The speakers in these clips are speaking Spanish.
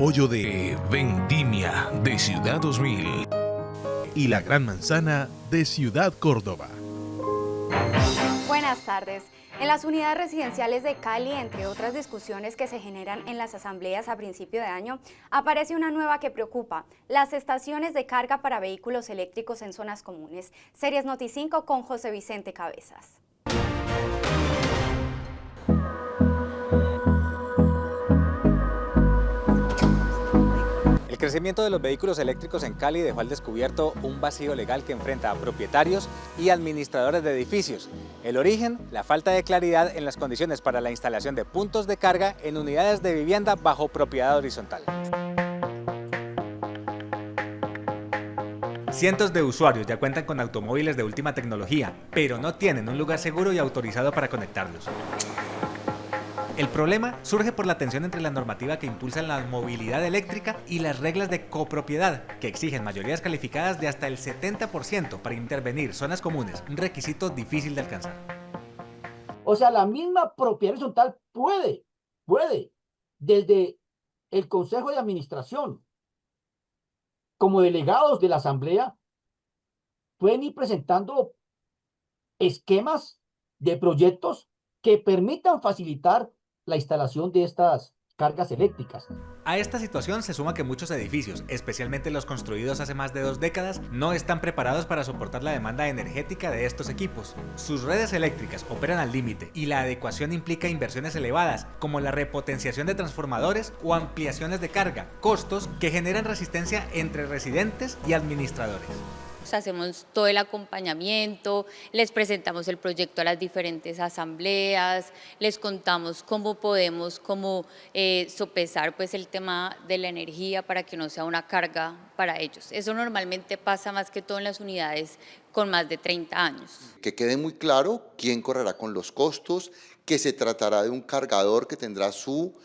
apoyo de Vendimia de Ciudad 2000 y La Gran Manzana de Ciudad Córdoba. Buenas tardes. En las unidades residenciales de Cali, entre otras discusiones que se generan en las asambleas a principio de año, aparece una nueva que preocupa: las estaciones de carga para vehículos eléctricos en zonas comunes. Series Noti5 con José Vicente Cabezas. El crecimiento de los vehículos eléctricos en Cali dejó al descubierto un vacío legal que enfrenta a propietarios y administradores de edificios. El origen, la falta de claridad en las condiciones para la instalación de puntos de carga en unidades de vivienda bajo propiedad horizontal. Cientos de usuarios ya cuentan con automóviles de última tecnología, pero no tienen un lugar seguro y autorizado para conectarlos. El problema surge por la tensión entre la normativa que impulsa la movilidad eléctrica y las reglas de copropiedad, que exigen mayorías calificadas de hasta el 70% para intervenir zonas comunes, un requisito difícil de alcanzar. O sea, la misma propiedad horizontal puede, desde el Consejo de Administración, como delegados de la Asamblea, pueden ir presentando esquemas de proyectos que permitan facilitar la instalación de estas cargas eléctricas. A esta situación se suma que muchos edificios, especialmente los construidos hace más de 2 décadas, no están preparados para soportar la demanda energética de estos equipos. Sus redes eléctricas operan al límite y la adecuación implica inversiones elevadas, como la repotenciación de transformadores o ampliaciones de carga, costos que generan resistencia entre residentes y administradores. Hacemos todo el acompañamiento, les presentamos el proyecto a las diferentes asambleas, les contamos cómo podemos sopesar pues el tema de la energía para que no sea una carga para ellos. Eso normalmente pasa más que todo en las unidades con más de 30 años. Que quede muy claro quién correrá con los costos, que se tratará de un cargador que tendrá su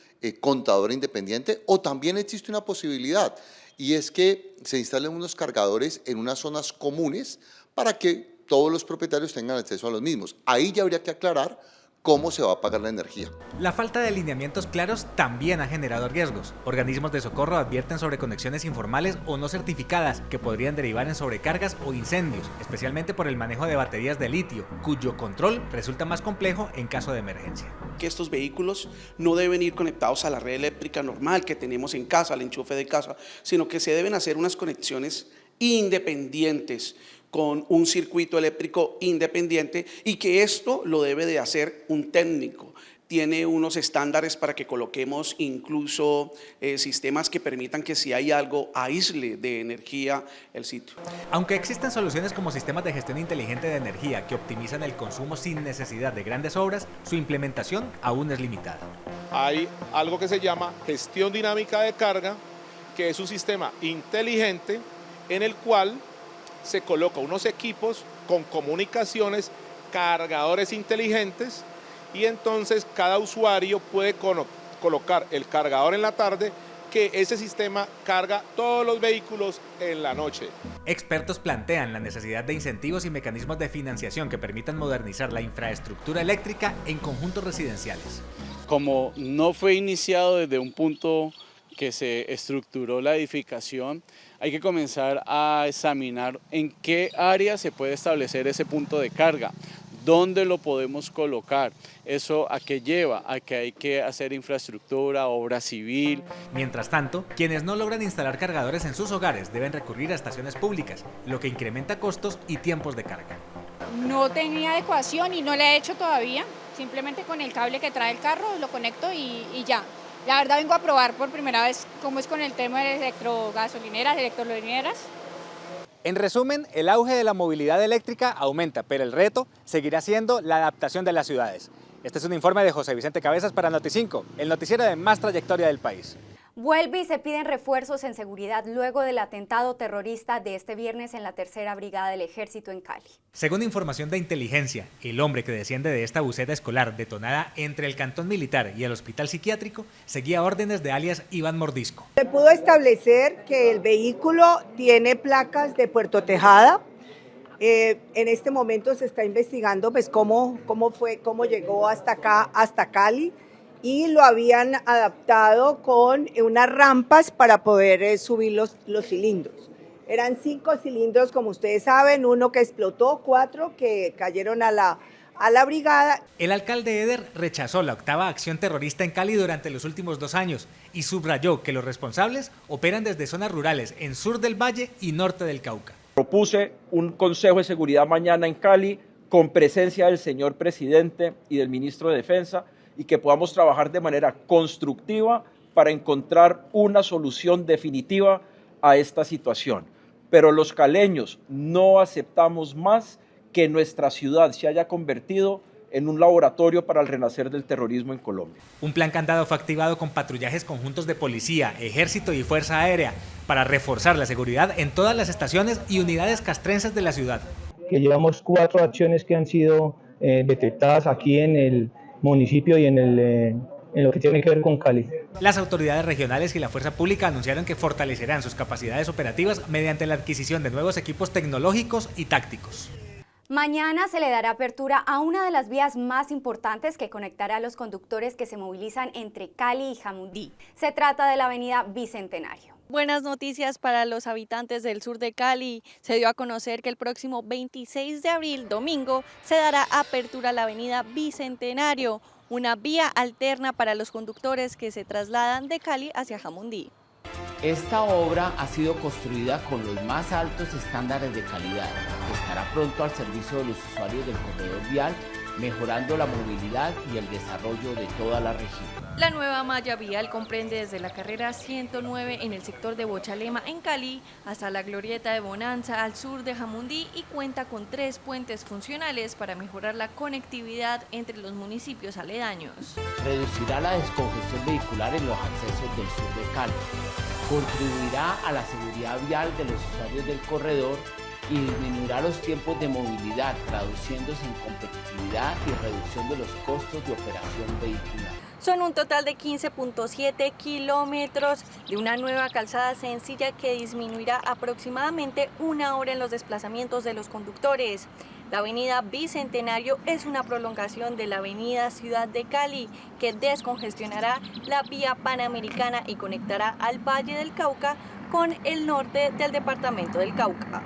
contador independiente, o también existe una posibilidad, y es que se instalen unos cargadores en unas zonas comunes para que todos los propietarios tengan acceso a los mismos. Ahí ya habría que aclarar cómo se va a pagar la energía. La falta de lineamientos claros también ha generado riesgos. Organismos de socorro advierten sobre conexiones informales o no certificadas que podrían derivar en sobrecargas o incendios, especialmente por el manejo de baterías de litio, cuyo control resulta más complejo en caso de emergencia. Que estos vehículos no deben ir conectados a la red eléctrica normal que tenemos en casa, al enchufe de casa, sino que se deben hacer unas conexiones independientes, con un circuito eléctrico independiente, y que esto lo debe de hacer un técnico. Tiene unos estándares para que coloquemos incluso sistemas que permitan que si hay algo aísle de energía el sitio. Aunque existen soluciones como sistemas de gestión inteligente de energía que optimizan el consumo sin necesidad de grandes obras, su implementación aún es limitada. Hay algo que se llama gestión dinámica de carga, que es un sistema inteligente en el cual se coloca unos equipos con comunicaciones, cargadores inteligentes, y entonces cada usuario puede colocar el cargador en la tarde, que ese sistema carga todos los vehículos en la noche. Expertos plantean la necesidad de incentivos y mecanismos de financiación que permitan modernizar la infraestructura eléctrica en conjuntos residenciales. Como no fue iniciado desde un punto que se estructuró la edificación, hay que comenzar a examinar en qué área se puede establecer ese punto de carga, dónde lo podemos colocar. ¿Eso a qué lleva? A que hay que hacer infraestructura, obra civil. Mientras tanto, quienes no logran instalar cargadores en sus hogares deben recurrir a estaciones públicas, lo que incrementa costos y tiempos de carga. No tenía adecuación y no la he hecho todavía, simplemente con el cable que trae el carro lo conecto y ya. La verdad vengo a probar por primera vez cómo es con el tema de electrolineras. En resumen, el auge de la movilidad eléctrica aumenta, pero el reto seguirá siendo la adaptación de las ciudades. Este es un informe de José Vicente Cabezas para Noti5, el noticiero de más trayectoria del país. Vuelve y se piden refuerzos en seguridad luego del atentado terrorista de este viernes en la 3ª Brigada del Ejército en Cali. Según información de inteligencia, el hombre que desciende de esta buseta escolar detonada entre el cantón militar y el hospital psiquiátrico seguía órdenes de alias Iván Mordisco. Se pudo establecer que el vehículo tiene placas de Puerto Tejada. En este momento se está investigando pues cómo llegó hasta acá, hasta Cali. y lo habían adaptado con unas rampas para poder subir los cilindros. Eran 5 cilindros, como ustedes saben, 1 que explotó, 4 que cayeron a la brigada. El alcalde Eder rechazó la 8ª acción terrorista en Cali durante los últimos 2 años y subrayó que los responsables operan desde zonas rurales en sur del Valle y norte del Cauca. Propuse un Consejo de Seguridad mañana en Cali con presencia del señor presidente y del ministro de Defensa y que podamos trabajar de manera constructiva para encontrar una solución definitiva a esta situación. Pero los caleños no aceptamos más que nuestra ciudad se haya convertido en un laboratorio para el renacer del terrorismo en Colombia. Un plan candado fue activado con patrullajes conjuntos de policía, ejército y fuerza aérea para reforzar la seguridad en todas las estaciones y unidades castrenses de la ciudad. Que llevamos 4 acciones que han sido detectadas aquí en el municipio y en lo que tiene que ver con Cali. Las autoridades regionales y la fuerza pública anunciaron que fortalecerán sus capacidades operativas mediante la adquisición de nuevos equipos tecnológicos y tácticos. Mañana se le dará apertura a una de las vías más importantes que conectará a los conductores que se movilizan entre Cali y Jamundí. Se trata de la avenida Bicentenario. Buenas noticias para los habitantes del sur de Cali. Se dio a conocer que el próximo 26 de abril, domingo, se dará apertura a la avenida Bicentenario, una vía alterna para los conductores que se trasladan de Cali hacia Jamundí. Esta obra ha sido construida con los más altos estándares de calidad. Estará pronto al servicio de los usuarios del corredor vial, mejorando la movilidad y el desarrollo de toda la región. La nueva malla vial comprende desde la carrera 109 en el sector de Bochalema en Cali hasta la glorieta de Bonanza al sur de Jamundí y cuenta con 3 puentes funcionales para mejorar la conectividad entre los municipios aledaños. Reducirá la descongestión vehicular en los accesos del sur de Cali. Contribuirá a la seguridad vial de los usuarios del corredor y disminuirá los tiempos de movilidad, traduciéndose en competitividad y reducción de los costos de operación vehicular. Son un total de 15.7 kilómetros de una nueva calzada sencilla que disminuirá aproximadamente 1 hora en los desplazamientos de los conductores. La avenida Bicentenario es una prolongación de la avenida Ciudad de Cali que descongestionará la vía panamericana y conectará al Valle del Cauca con el norte del departamento del Cauca.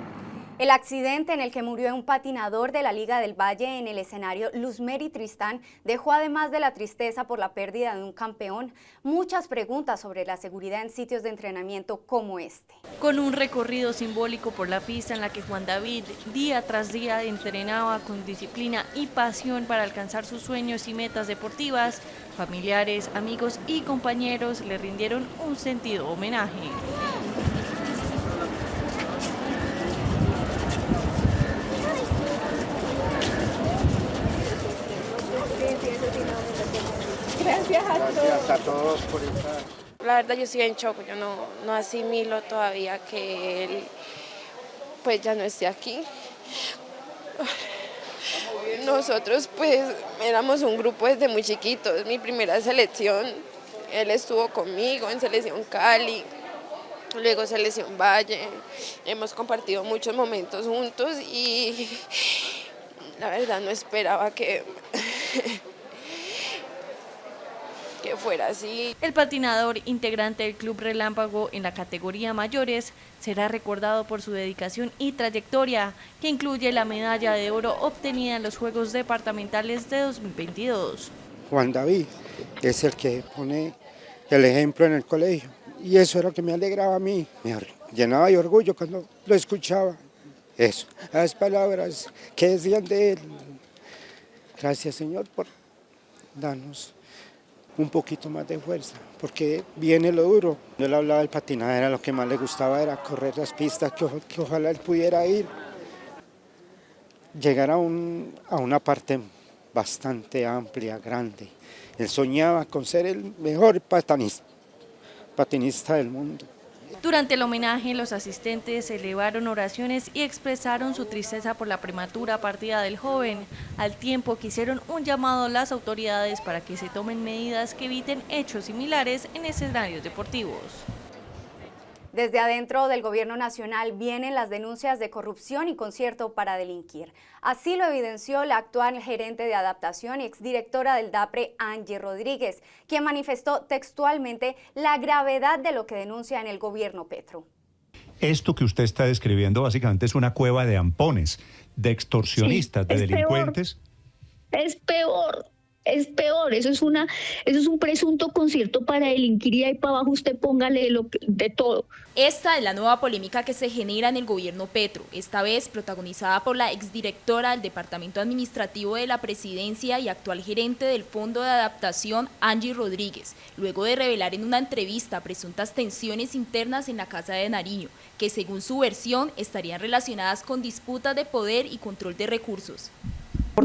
El accidente en el que murió un patinador de la Liga del Valle en el escenario Luzmeri Tristán dejó, además de la tristeza por la pérdida de un campeón, muchas preguntas sobre la seguridad en sitios de entrenamiento como este. Con un recorrido simbólico por la pista en la que Juan David día tras día entrenaba con disciplina y pasión para alcanzar sus sueños y metas deportivas, familiares, amigos y compañeros le rindieron un sentido homenaje. Gracias a todos por estar. La verdad yo estoy en shock, yo no asimilo todavía que él pues ya no esté aquí. Nosotros pues éramos un grupo desde muy chiquitos, mi primera selección, él estuvo conmigo en Selección Cali, luego Selección Valle, hemos compartido muchos momentos juntos y la verdad no esperaba que fuera así. El patinador, integrante del Club Relámpago en la categoría mayores, será recordado por su dedicación y trayectoria, que incluye la medalla de oro obtenida en los Juegos Departamentales de 2022. Juan David es el que pone el ejemplo en el colegio y eso era lo que me alegraba a mí, me llenaba de orgullo cuando lo escuchaba. Eso, las palabras que decían de él. Gracias, Señor, por darnos un poquito más de fuerza, porque viene lo duro. Yo le hablaba del patinaje, era lo que más le gustaba, era correr las pistas, que ojalá él pudiera ir. Llegar a una parte bastante amplia, grande. Él soñaba con ser el mejor patinista del mundo. Durante el homenaje, los asistentes elevaron oraciones y expresaron su tristeza por la prematura partida del joven, al tiempo que hicieron un llamado a las autoridades para que se tomen medidas que eviten hechos similares en escenarios deportivos. Desde adentro del gobierno nacional vienen las denuncias de corrupción y concierto para delinquir. Así lo evidenció la actual gerente de adaptación y exdirectora del DAPRE, Angie Rodríguez, quien manifestó textualmente la gravedad de lo que denuncia en el gobierno Petro. Esto que usted está describiendo básicamente es una cueva de ampones, de extorsionistas, de delincuentes. Es peor. Es peor, eso es un presunto concierto para delinquir y ahí para abajo usted póngale de todo. Esta es la nueva polémica que se genera en el gobierno Petro, esta vez protagonizada por la exdirectora del Departamento Administrativo de la Presidencia y actual gerente del Fondo de Adaptación, Angie Rodríguez, luego de revelar en una entrevista presuntas tensiones internas en la Casa de Nariño, que según su versión estarían relacionadas con disputas de poder y control de recursos.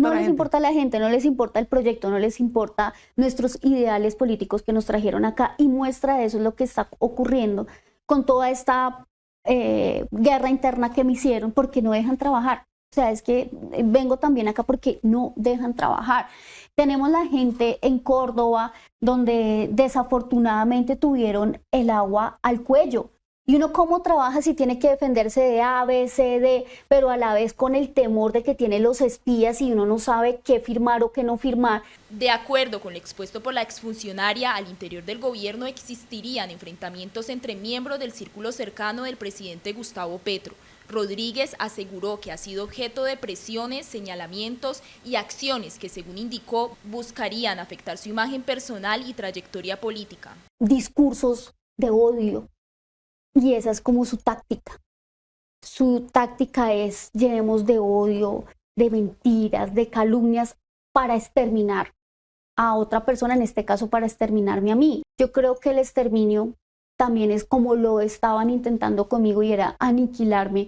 No les importa a la gente, no les importa el proyecto, no les importa nuestros ideales políticos que nos trajeron acá, y muestra de eso es lo que está ocurriendo con toda esta guerra interna que me hicieron porque no dejan trabajar. O sea, es que vengo también acá porque no dejan trabajar. Tenemos la gente en Córdoba donde desafortunadamente tuvieron el agua al cuello. Y uno cómo trabaja si tiene que defenderse de A, B, C, D, pero a la vez con el temor de que tiene los espías y uno no sabe qué firmar o qué no firmar. De acuerdo con lo expuesto por la exfuncionaria, al interior del gobierno existirían enfrentamientos entre miembros del círculo cercano del presidente Gustavo Petro. Rodríguez aseguró que ha sido objeto de presiones, señalamientos y acciones que, según indicó, buscarían afectar su imagen personal y trayectoria política. Discursos de odio. Y esa es como su táctica. Su táctica es llenemos de odio, de mentiras, de calumnias para exterminar a otra persona, en este caso para exterminarme a mí. Yo creo que el exterminio también es como lo estaban intentando conmigo y era aniquilarme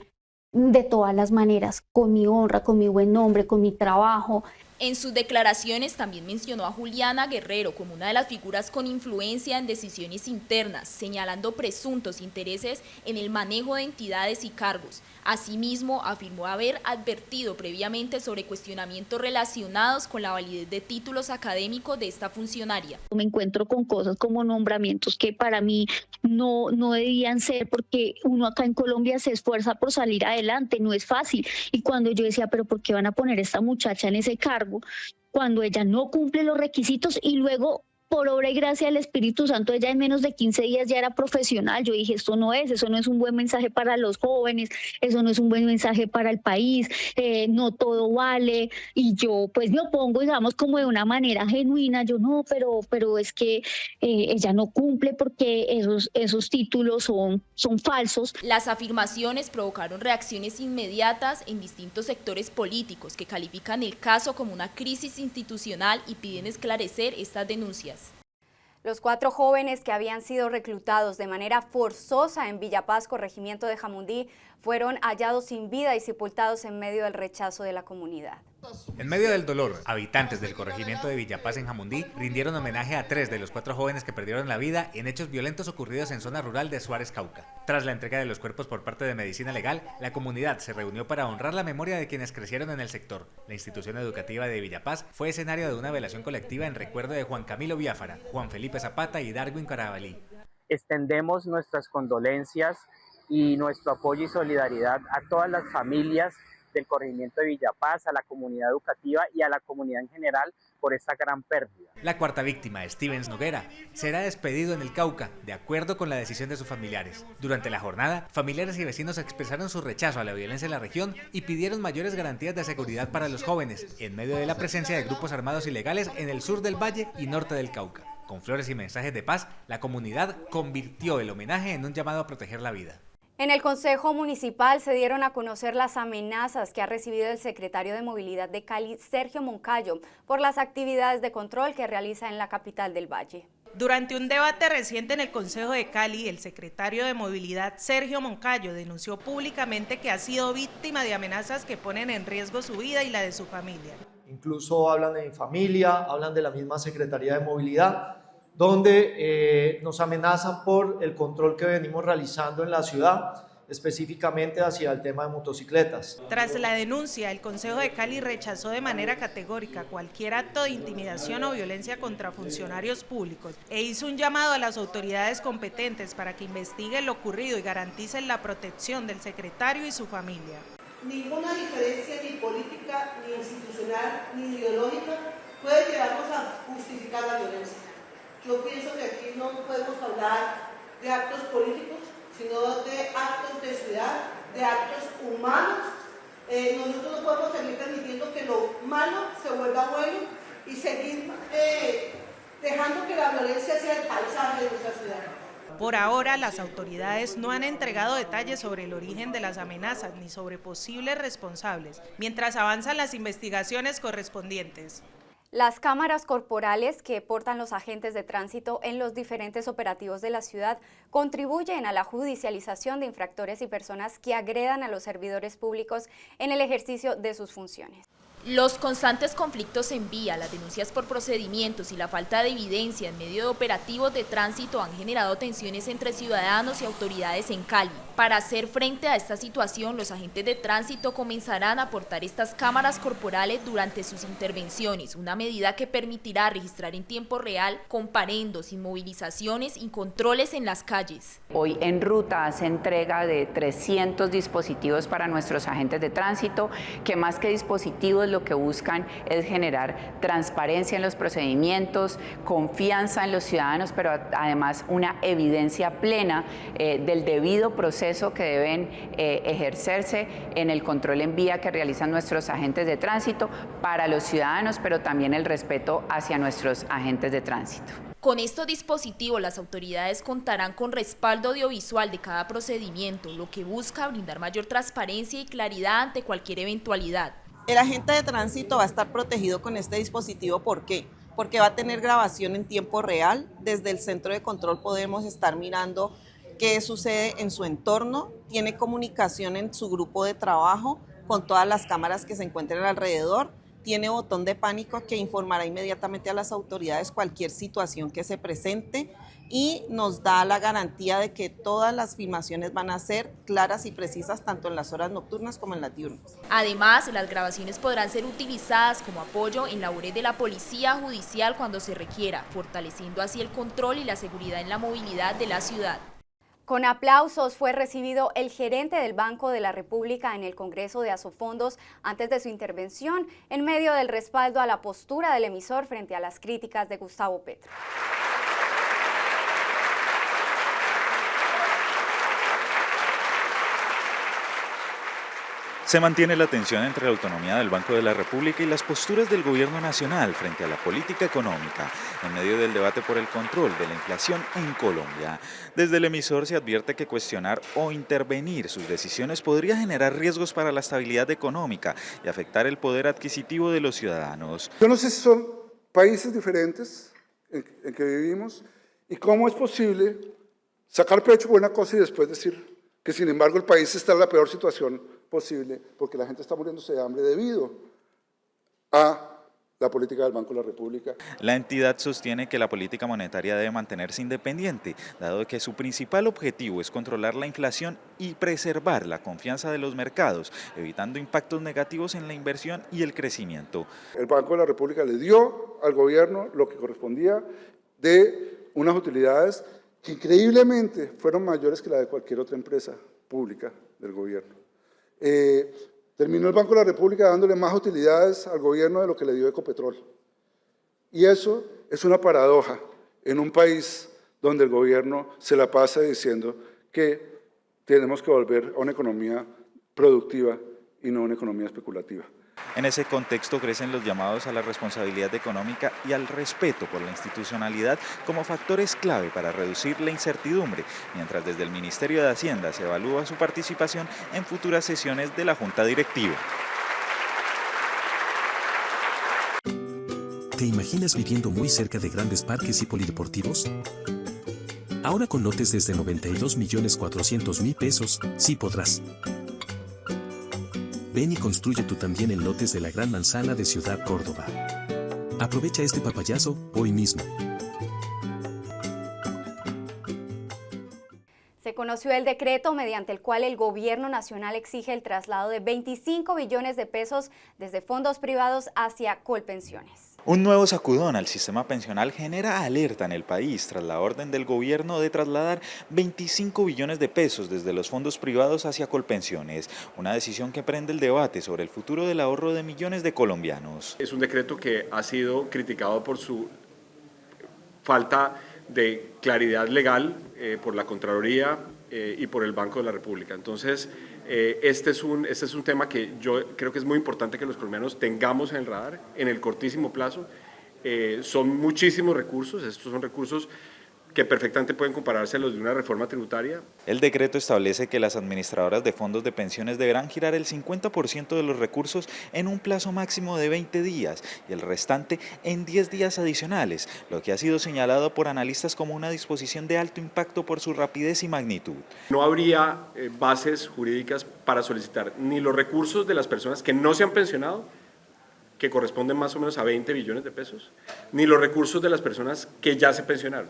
de todas las maneras, con mi honra, con mi buen nombre, con mi trabajo. En sus declaraciones también mencionó a Juliana Guerrero como una de las figuras con influencia en decisiones internas, señalando presuntos intereses en el manejo de entidades y cargos. Asimismo, afirmó haber advertido previamente sobre cuestionamientos relacionados con la validez de títulos académicos de esta funcionaria. Me encuentro con cosas como nombramientos que para mí no debían ser, porque uno acá en Colombia se esfuerza por salir adelante, no es fácil. Y cuando yo decía, pero ¿por qué van a poner a esta muchacha en ese cargo? Cuando ella no cumple los requisitos y luego, por obra y gracia del Espíritu Santo, ella en menos de 15 días ya era profesional. Yo dije, eso no es un buen mensaje para los jóvenes, eso no es un buen mensaje para el país, no todo vale. Y yo pues me opongo, digamos, como de una manera genuina, yo no, pero es que ella no cumple porque esos títulos son falsos. Las afirmaciones provocaron reacciones inmediatas en distintos sectores políticos que califican el caso como una crisis institucional y piden esclarecer estas denuncias. Los 4 jóvenes que habían sido reclutados de manera forzosa en Villa Paz, corregimiento de Jamundí, fueron hallados sin vida y sepultados en medio del rechazo de la comunidad. En medio del dolor, habitantes del corregimiento de Villa Paz en Jamundí rindieron homenaje a 3 de los 4 jóvenes que perdieron la vida en hechos violentos ocurridos en zona rural de Suárez, Cauca. Tras la entrega de los cuerpos por parte de Medicina Legal, la comunidad se reunió para honrar la memoria de quienes crecieron en el sector. La institución educativa de Villa Paz fue escenario de una velación colectiva en recuerdo de Juan Camilo Biafara, Juan Felipe Zapata y Darwin Carabalí. Extendemos nuestras condolencias y nuestro apoyo y solidaridad a todas las familias del corregimiento de Villa Paz, a la comunidad educativa y a la comunidad en general por esta gran pérdida. La 4ª víctima, Stevens Noguera, será despedido en el Cauca, de acuerdo con la decisión de sus familiares. Durante la jornada, familiares y vecinos expresaron su rechazo a la violencia en la región y pidieron mayores garantías de seguridad para los jóvenes, en medio de la presencia de grupos armados ilegales en el sur del valle y norte del Cauca. Con flores y mensajes de paz, la comunidad convirtió el homenaje en un llamado a proteger la vida. En el Consejo Municipal se dieron a conocer las amenazas que ha recibido el secretario de Movilidad de Cali, Sergio Moncayo, por las actividades de control que realiza en la capital del Valle. Durante un debate reciente en el Consejo de Cali, el secretario de Movilidad, Sergio Moncayo, denunció públicamente que ha sido víctima de amenazas que ponen en riesgo su vida y la de su familia. Incluso hablan de mi familia, hablan de la misma Secretaría de Movilidad, donde nos amenazan por el control que venimos realizando en la ciudad, específicamente hacia el tema de motocicletas. Tras la denuncia, el Consejo de Cali rechazó de manera categórica cualquier acto de intimidación o violencia contra funcionarios públicos e hizo un llamado a las autoridades competentes para que investiguen lo ocurrido y garanticen la protección del secretario y su familia. Ninguna diferencia ni política, ni institucional, ni ideológica puede llevarnos a justificar la violencia. Yo pienso que aquí no podemos hablar de actos políticos, sino de actos de ciudad, de actos humanos. Nosotros no podemos seguir permitiendo que lo malo se vuelva bueno y seguir dejando que la violencia sea el paisaje de nuestra ciudad. Por ahora, las autoridades no han entregado detalles sobre el origen de las amenazas ni sobre posibles responsables, mientras avanzan las investigaciones correspondientes. Las cámaras corporales que portan los agentes de tránsito en los diferentes operativos de la ciudad contribuyen a la judicialización de infractores y personas que agredan a los servidores públicos en el ejercicio de sus funciones. Los constantes conflictos en vía, las denuncias por procedimientos y la falta de evidencia en medio de operativos de tránsito han generado tensiones entre ciudadanos y autoridades en Cali. Para hacer frente a esta situación, los agentes de tránsito comenzarán a portar estas cámaras corporales durante sus intervenciones, una medida que permitirá registrar en tiempo real comparendos, inmovilizaciones y controles en las calles. Hoy en ruta hace entrega de 300 dispositivos para nuestros agentes de tránsito, que más que dispositivos lo que buscan es generar transparencia en los procedimientos, confianza en los ciudadanos, pero además una evidencia plena del debido proceso que deben ejercerse en el control en vía que realizan nuestros agentes de tránsito para los ciudadanos, pero también el respeto hacia nuestros agentes de tránsito. Con estos dispositivos, las autoridades contarán con respaldo audiovisual de cada procedimiento, lo que busca brindar mayor transparencia y claridad ante cualquier eventualidad. El agente de tránsito va a estar protegido con este dispositivo. ¿Por qué? Porque va a tener grabación en tiempo real. Desde el centro de control podemos estar mirando qué sucede en su entorno. Tiene comunicación en su grupo de trabajo con todas las cámaras que se encuentren alrededor. Tiene botón de pánico que informará inmediatamente a las autoridades cualquier situación que se presente y nos da la garantía de que todas las filmaciones van a ser claras y precisas tanto en las horas nocturnas como en las diurnas. Además, las grabaciones podrán ser utilizadas como apoyo en labores de la policía judicial cuando se requiera, fortaleciendo así el control y la seguridad en la movilidad de la ciudad. Con aplausos fue recibido el gerente del Banco de la República en el Congreso de Asofondos antes de su intervención, en medio del respaldo a la postura del emisor frente a las críticas de Gustavo Petro. Se mantiene la tensión entre la autonomía del Banco de la República y las posturas del Gobierno Nacional frente a la política económica, en medio del debate por el control de la inflación en Colombia. Desde el emisor se advierte que cuestionar o intervenir sus decisiones podría generar riesgos para la estabilidad económica y afectar el poder adquisitivo de los ciudadanos. Yo no sé si son países diferentes en que vivimos y cómo es posible sacar pecho por una cosa y después decir que sin embargo el país está en la peor situación posible porque la gente está muriéndose de hambre debido a la política del Banco de la República. La entidad sostiene que la política monetaria debe mantenerse independiente, dado que su principal objetivo es controlar la inflación y preservar la confianza de los mercados, evitando impactos negativos en la inversión y el crecimiento. El Banco de la República le dio al gobierno lo que correspondía de unas utilidades que increíblemente fueron mayores que la de cualquier otra empresa pública del gobierno. Terminó el Banco de la República dándole más utilidades al gobierno de lo que le dio Ecopetrol. Y eso es una paradoja en un país donde el gobierno se la pasa diciendo que tenemos que volver a una economía productiva y no una economía especulativa. En ese contexto crecen los llamados a la responsabilidad económica y al respeto por la institucionalidad como factores clave para reducir la incertidumbre, mientras desde el Ministerio de Hacienda se evalúa su participación en futuras sesiones de la Junta Directiva. ¿Te imaginas viviendo muy cerca de grandes parques y polideportivos? Ahora con lotes desde 92.400.000 pesos, sí podrás. Ven y construye tú también en lotes de la Gran Manzana de Ciudad Córdoba. Aprovecha este papayazo hoy mismo. Se conoce conoció el decreto mediante el cual el gobierno nacional exige el traslado de 25 billones de pesos desde fondos privados hacia Colpensiones. Un nuevo sacudón al sistema pensional genera alerta en el país tras la orden del gobierno de trasladar 25 billones de pesos desde los fondos privados hacia Colpensiones, una decisión que prende el debate sobre el futuro del ahorro de millones de colombianos. Es un decreto que ha sido criticado por su falta de claridad legal por la Contraloría y por el Banco de la República. Entonces, este es un tema que yo creo que es muy importante que los colombianos tengamos en el radar en el cortísimo plazo. Son muchísimos recursos, estos son recursos que perfectamente pueden compararse a los de una reforma tributaria. El decreto establece que las administradoras de fondos de pensiones deberán girar el 50% de los recursos en un plazo máximo de 20 días y el restante en 10 días adicionales, lo que ha sido señalado por analistas como una disposición de alto impacto por su rapidez y magnitud. No habría bases jurídicas para solicitar ni los recursos de las personas que no se han pensionado, que corresponden más o menos a 20 billones de pesos, ni los recursos de las personas que ya se pensionaron.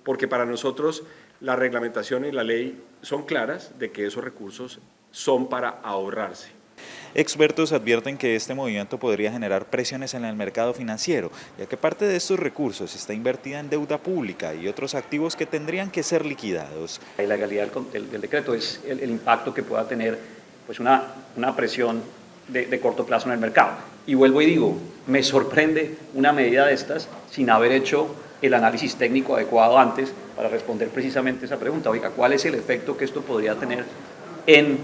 Porque para nosotros la reglamentación y la ley son claras de que esos recursos son para ahorrarse. Expertos advierten que este movimiento podría generar presiones en el mercado financiero, ya que parte de estos recursos está invertida en deuda pública y otros activos que tendrían que ser liquidados. La ilegalidad del decreto es el impacto que pueda tener pues una presión de corto plazo en el mercado. Y vuelvo y digo, me sorprende una medida de estas sin haber hecho el análisis técnico adecuado antes para responder precisamente esa pregunta. Oiga, ¿cuál es el efecto que esto podría tener en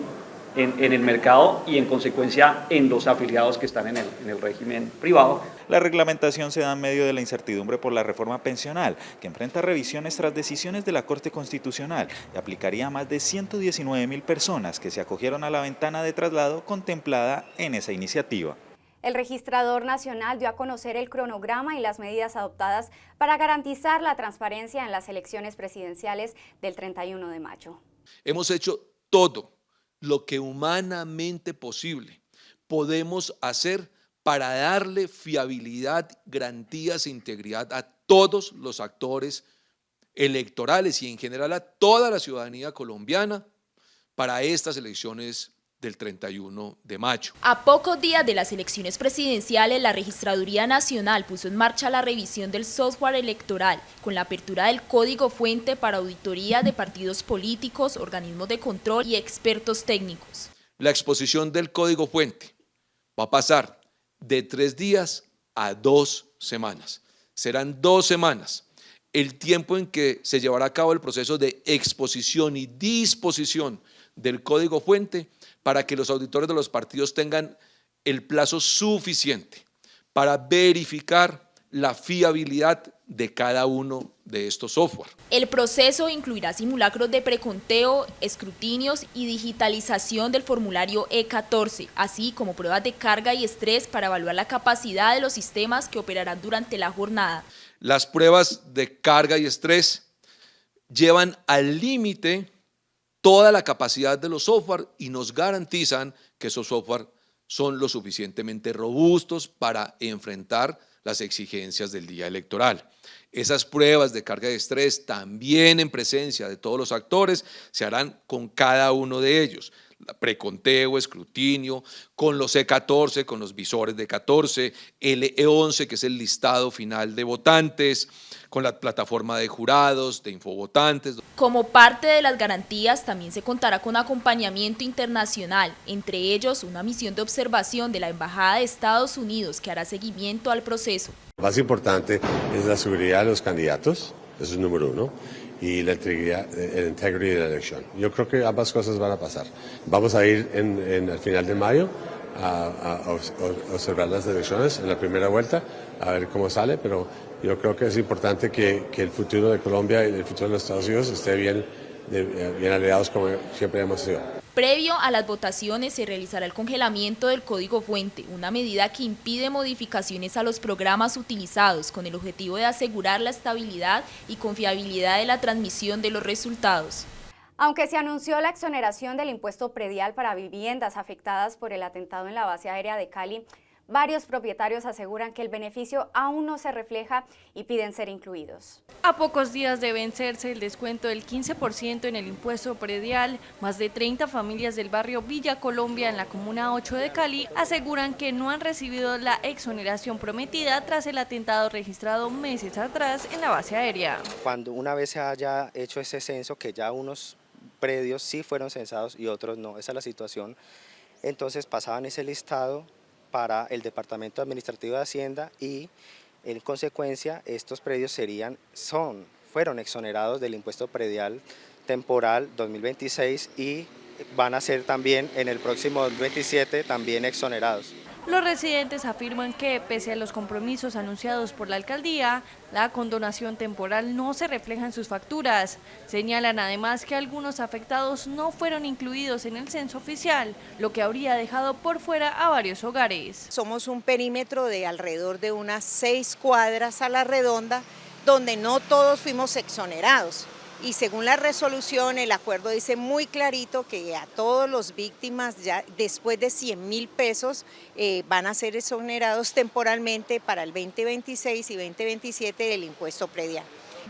el mercado y en consecuencia en los afiliados que están en el régimen privado? La reglamentación se da en medio de la incertidumbre por la reforma pensional, que enfrenta revisiones tras decisiones de la Corte Constitucional y aplicaría a más de 119.000 personas que se acogieron a la ventana de traslado contemplada en esa iniciativa. El registrador nacional dio a conocer el cronograma y las medidas adoptadas para garantizar la transparencia en las elecciones presidenciales del 31 de mayo. Hemos hecho todo lo que humanamente posible podemos hacer para darle fiabilidad, garantías e integridad a todos los actores electorales y en general a toda la ciudadanía colombiana para estas elecciones del 31 de mayo. A pocos días de las elecciones presidenciales, la Registraduría Nacional puso en marcha la revisión del software electoral con la apertura del código fuente para auditoría de partidos políticos, organismos de control y expertos técnicos. La exposición del código fuente va a pasar de 3 días a 2 semanas. Serán 2 semanas el tiempo en que se llevará a cabo el proceso de exposición y disposición del código fuente para que los auditores de los partidos tengan el plazo suficiente para verificar la fiabilidad de cada uno de estos software. El proceso incluirá simulacros de preconteo, escrutinios y digitalización del formulario E14, así como pruebas de carga y estrés para evaluar la capacidad de los sistemas que operarán durante la jornada. Las pruebas de carga y estrés llevan al límite toda la capacidad de los software y nos garantizan que esos software son lo suficientemente robustos para enfrentar las exigencias del día electoral. Esas pruebas de carga de estrés, también en presencia de todos los actores, se harán con cada uno de ellos. Preconteo, escrutinio, con los E14, con los visores de 14, el E11, que es el listado final de votantes, con la plataforma de jurados, de infovotantes. Como parte de las garantías, también se contará con acompañamiento internacional, entre ellos una misión de observación de la Embajada de Estados Unidos que hará seguimiento al proceso. Lo más importante es la seguridad de los candidatos, eso es número 1, y la integridad de la elección. Yo creo que ambas cosas van a pasar. Vamos a ir al final de mayo a observar las elecciones en la primera vuelta, a ver cómo sale, pero yo creo que es importante que el futuro de Colombia y el futuro de los Estados Unidos esté bien aliados como siempre hemos sido. Previo a las votaciones se realizará el congelamiento del código fuente, una medida que impide modificaciones a los programas utilizados con el objetivo de asegurar la estabilidad y confiabilidad de la transmisión de los resultados. Aunque se anunció la exoneración del impuesto predial para viviendas afectadas por el atentado en la base aérea de Cali, varios propietarios aseguran que el beneficio aún no se refleja y piden ser incluidos. A pocos días de vencerse el descuento del 15% en el impuesto predial, más de 30 familias del barrio Villa Colombia en la Comuna 8 de Cali aseguran que no han recibido la exoneración prometida tras el atentado registrado meses atrás en la base aérea. Cuando una vez se haya hecho ese censo, que ya unos predios sí fueron censados y otros no, esa es la situación, entonces pasaban ese listado para el Departamento Administrativo de Hacienda y en consecuencia estos predios fueron exonerados del impuesto predial temporal 2026 y van a ser también en el próximo 2027 también exonerados. Los residentes afirman que, pese a los compromisos anunciados por la alcaldía, la condonación temporal no se refleja en sus facturas. Señalan además que algunos afectados no fueron incluidos en el censo oficial, lo que habría dejado por fuera a varios hogares. Somos un perímetro de alrededor de unas 6 cuadras a la redonda, donde no todos fuimos exonerados. Y según la resolución, el acuerdo dice muy clarito que a todos los víctimas ya después de 100.000 pesos van a ser exonerados temporalmente para el 2026 y 2027 del impuesto predial.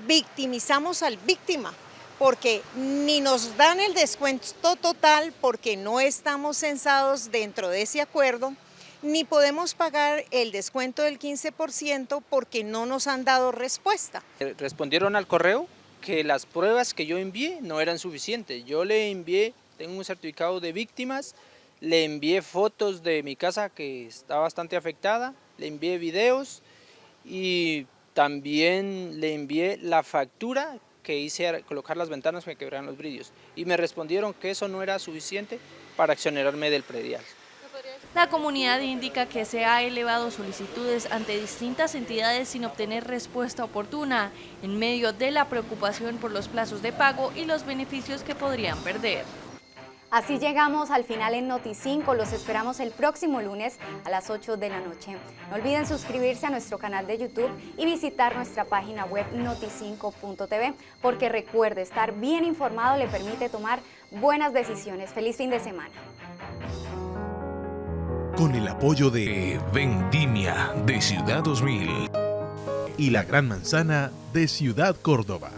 Victimizamos al víctima porque ni nos dan el descuento total porque no estamos censados dentro de ese acuerdo, ni podemos pagar el descuento del 15% porque no nos han dado respuesta. Respondieron al correo que las pruebas que yo envié no eran suficientes. Yo le envié, tengo un certificado de víctimas, le envié fotos de mi casa que está bastante afectada, le envié videos y también le envié la factura que hice a colocar las ventanas que quebraron los brillos. Y me respondieron que eso no era suficiente para exonerarme del predial. La comunidad indica que se ha elevado solicitudes ante distintas entidades sin obtener respuesta oportuna, en medio de la preocupación por los plazos de pago y los beneficios que podrían perder. Así llegamos al final en Noti5. Los esperamos el próximo lunes a las 8 de la noche. No olviden suscribirse a nuestro canal de YouTube y visitar nuestra página web noti5.tv, porque recuerde, estar bien informado le permite tomar buenas decisiones. Feliz fin de semana. Con el apoyo de Vendimia de Ciudad 2000 y La Gran Manzana de Ciudad Córdoba.